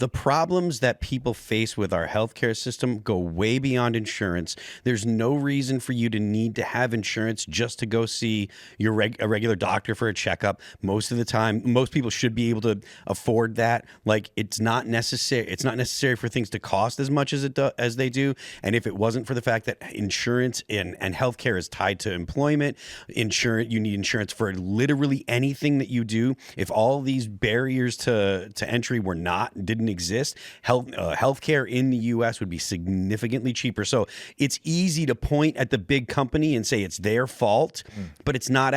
the problems that people face with our healthcare system go way beyond insurance. There's no reason for you to need to have insurance just to go see a regular doctor for a checkup. Most of the time, most people should be able to afford that. Like, it's not necessary. It's not necessary for things to cost as much as they do. And if it wasn't for the fact that insurance and healthcare is tied to employment, you need insurance for literally anything that you do. If all these barriers to entry didn't exist, healthcare in the U.S. would be significantly cheaper. So it's easy to point at the big company and say it's their fault, but it's not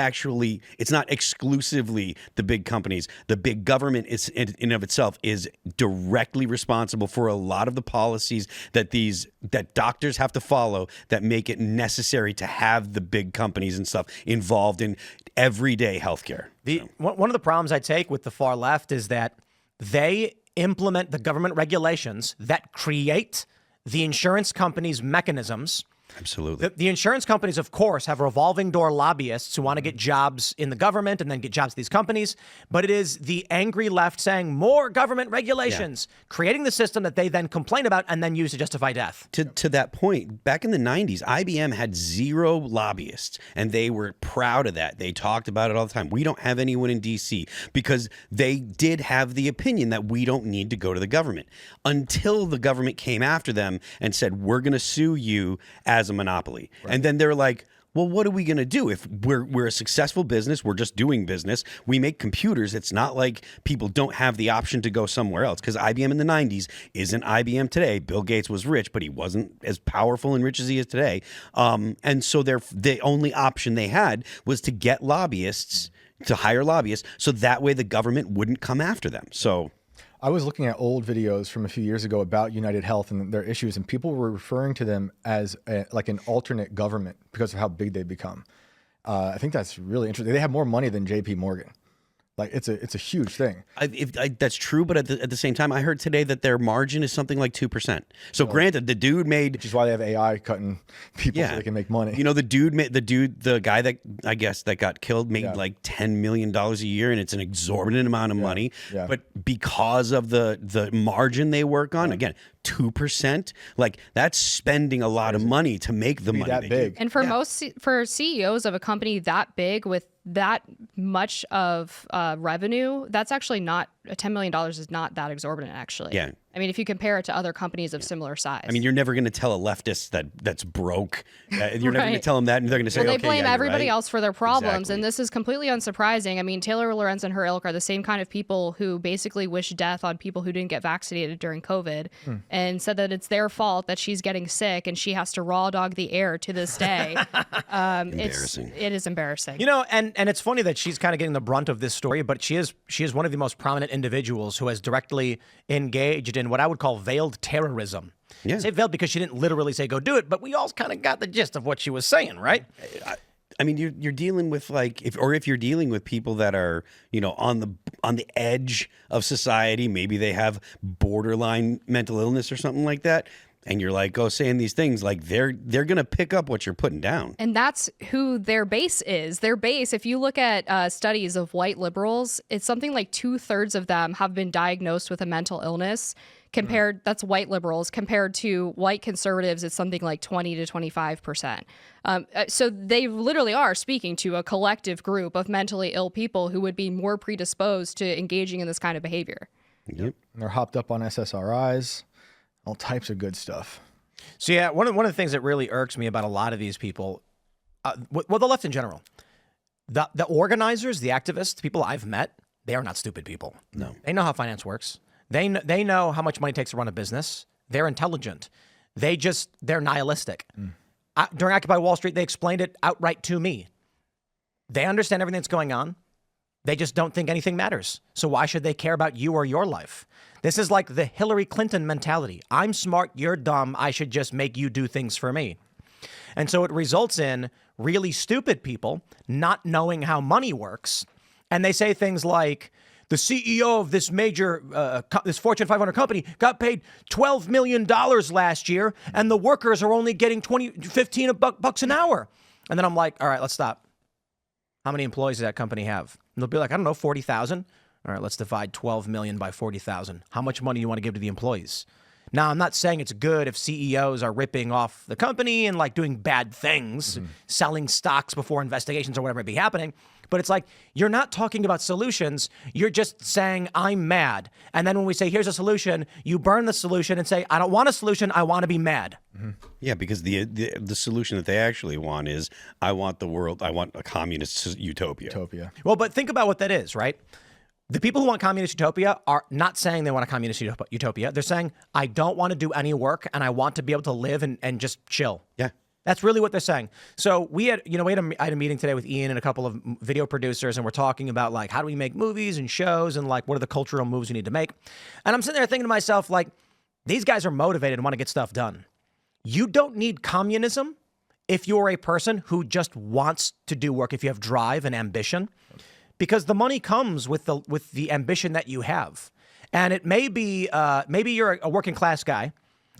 exclusively the big companies. The big government is in and of itself is directly responsible for a lot of the policies that doctors have to follow that make it necessary to have the big companies and stuff involved in everyday healthcare. One of the problems I take with the far left is that they implement the government regulations that create the insurance companies' mechanisms. Absolutely. The insurance companies, of course, have revolving door lobbyists who want to get jobs in the government and then get jobs at these companies. But it is the angry left saying more government regulations, creating the system that they then complain about and then use to justify death. To that point, back in the 90s, IBM had 0 lobbyists, and they were proud of that. They talked about it all the time. We don't have anyone in D.C. because they did have the opinion that we don't need to go to the government until the government came after them and said, we're going to sue you as a monopoly. Right. And then they're like, well, what are we going to do? If we're a successful business, we're just doing business. We make computers. It's not like people don't have the option to go somewhere else, because IBM in the 90s isn't IBM today. Bill Gates was rich, but he wasn't as powerful and rich as he is today. And so the only option they had was to get lobbyists, to hire lobbyists, so that way the government wouldn't come after them. So I was looking at old videos from a few years ago about United Health and their issues, and people were referring to them as like an alternate government because of how big they become. I think that's really interesting. They have more money than JP Morgan. Like, it's a huge thing. That's true, but at the same time, I heard today that their margin is something like 2%. So granted, the dude made, which is why they have AI cutting people so they can make money. You know, the guy that I guess that got killed made like $10 million a year, and it's an exorbitant amount of money. Yeah. But because of the margin they work on, again, 2%, like, that's spending a lot of money to make the money that big. And for CEOs of a company that big with that much of revenue, that's actually not $10 million is not that exorbitant, actually. Yeah. I mean, if you compare it to other companies of similar size. I mean, you're never going to tell a leftist that's broke. You're never going to tell them that, and they're going to say, they blame everybody else for their problems, Exactly. and this is completely unsurprising. I mean, Taylor Lorenz and her ilk are the same kind of people who basically wish death on people who didn't get vaccinated during COVID, and said that it's their fault that she's getting sick and she has to raw dog the air to this day. Embarrassing. It is embarrassing. You know, and it's funny that she's kind of getting the brunt of this story, but she is one of the most prominent individuals who has directly engaged in what I would call veiled terrorism. Yeah. I say veiled because she didn't literally say go do it, but we all kind of got the gist of what she was saying, right? I mean, you're dealing with if you're dealing with people that are, you know, on the edge of society, maybe they have borderline mental illness or something like that, and you're like, saying these things, like, they're gonna pick up what you're putting down. And that's who their base is. Their base, if you look at studies of white liberals, it's something like 2/3 of them have been diagnosed with a mental illness. That's white liberals. Compared to white conservatives, it's something like 20 to 25%. So they literally are speaking to a collective group of mentally ill people who would be more predisposed to engaging in this kind of behavior. Yep. And they're hopped up on SSRIs, all types of good stuff. So yeah, one of the things that really irks me about a lot of these people, well, the left in general, the organizers, the activists, the people I've met, they are not stupid people. No. They know how finance works. They know how much money it takes to run a business. They're intelligent. They're nihilistic. During Occupy Wall Street, they explained it outright to me. They understand everything that's going on. They just don't think anything matters. So why should they care about you or your life? This is like the Hillary Clinton mentality. I'm smart, you're dumb. I should just make you do things for me. And so it results in really stupid people not knowing how money works. And they say things like, the CEO of this major, this Fortune 500 company got paid $12 million last year, and the workers are only getting $15 an hour. And then I'm like, all right, let's stop. How many employees does that company have? And they'll be like, I don't know, 40,000. All right, let's divide 12 million by 40,000. How much money do you want to give to the employees? Now, I'm not saying it's good if CEOs are ripping off the company and like doing bad things, selling stocks before investigations or whatever may be happening. But it's like, you're not talking about solutions. You're just saying, I'm mad. And then when we say, here's a solution, you burn the solution and say, I don't want a solution. I want to be mad. Yeah, because the solution that they actually want is, I want a communist utopia. Well, but think about what that is, right? The people who want communist utopia are not saying they want a communist utopia. They're saying, I don't want to do any work and I want to be able to live and just chill. Yeah. That's really what they're saying. So I had a meeting today with Ian and a couple of video producers, and we're talking about like, how do we make movies and shows, and like, what are the cultural moves we need to make? And I'm sitting there thinking to myself, like, these guys are motivated and want to get stuff done. You don't need communism if you're a person who just wants to do work, if you have drive and ambition, because the money comes with the ambition that you have. And it may be, maybe you're a working class guy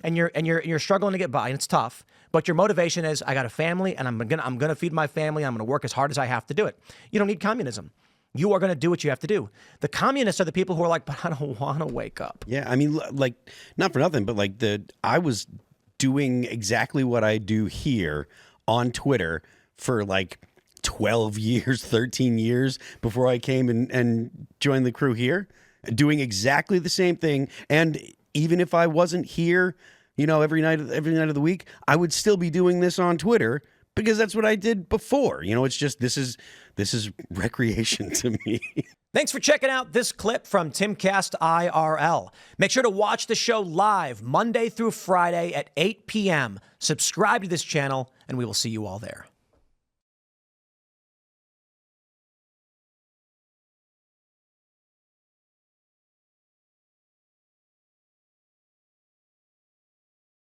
and you're struggling to get by and it's tough, but your motivation is, I got a family and I'm gonna feed my family. I'm gonna work as hard as I have to do it. You don't need communism. You are gonna do what you have to do. The communists are the people who are like, but I don't want to wake up. Yeah, I mean, like, not for nothing, but like I was doing exactly what I do here on Twitter for like 12 years, 13 years before I came and joined the crew here, doing exactly the same thing. And even if I wasn't here, every night of the week, I would still be doing this on Twitter because that's what I did before. It's just, this is recreation to me. Thanks for checking out this clip from Timcast IRL. Make sure to watch the show live Monday through Friday at 8 p.m. Subscribe to this channel, and we will see you all there.